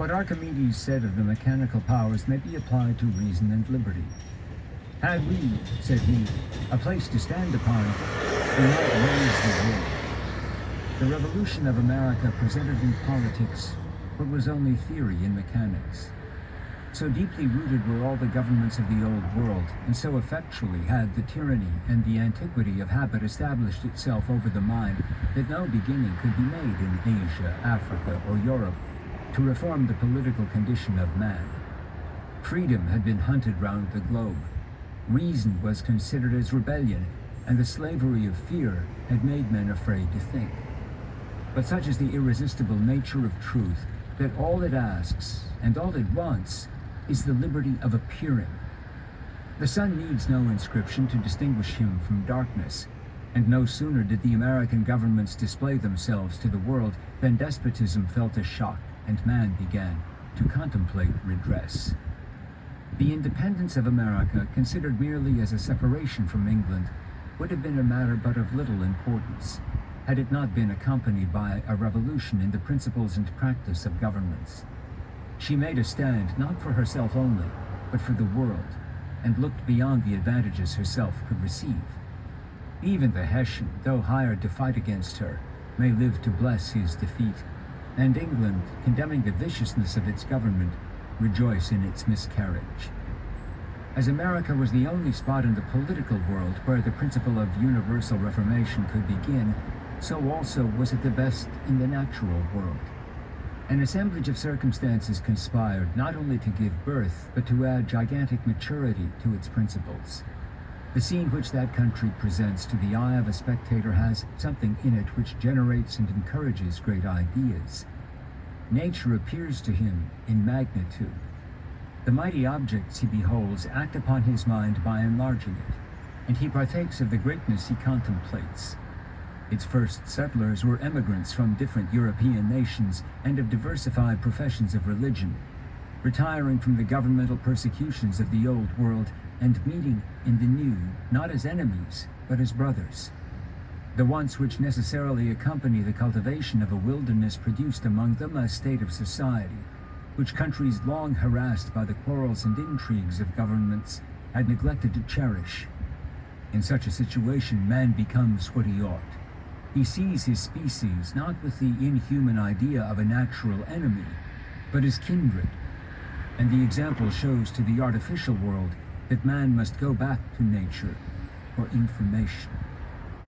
What Archimedes said of the mechanical powers may be applied to reason and liberty. Had we, said he, a place to stand upon, we might raise the world. The revolution of America presented in politics what was only theory in mechanics. So deeply rooted were all the governments of the old world, and so effectually had the tyranny and the antiquity of habit established itself over the mind, that no beginning could be made in Asia, Africa, or Europe to reform the political condition of man. Freedom had been hunted round the globe. Reason was considered as rebellion, and the slavery of fear had made men afraid to think. But such is the irresistible nature of truth, that all it asks, and all it wants, is the liberty of appearing. The sun needs no inscription to distinguish him from darkness, and no sooner did the American governments display themselves to the world than despotism felt a shock, and man began to contemplate redress. The independence of America, considered merely as a separation from England, would have been a matter but of little importance, had it not been accompanied by a revolution in the principles and practice of governments. She made a stand not for herself only, but for the world, and looked beyond the advantages herself could receive. Even the Hessian, though hired to fight against her, may live to bless his defeat, and England, condemning the viciousness of its government, rejoice in its miscarriage. As America was the only spot in the political world where the principle of universal reformation could begin, so also was it the best in the natural world. An assemblage of circumstances conspired not only to give birth, but to add gigantic maturity to its principles. The scene which that country presents to the eye of a spectator has something in it which generates and encourages great ideas. Nature appears to him in magnitude. The mighty objects he beholds act upon his mind by enlarging it, and he partakes of the greatness he contemplates. Its first settlers were emigrants from different European nations and of diversified professions of religion, retiring from the governmental persecutions of the old world and meeting in the new, not as enemies, but as brothers. The wants which necessarily accompany the cultivation of a wilderness produced among them a state of society, which countries long harassed by the quarrels and intrigues of governments had neglected to cherish. In such a situation, man becomes what he ought. He sees his species not with the inhuman idea of a natural enemy, but as kindred. And the example shows to the artificial world that man must go back to nature for information.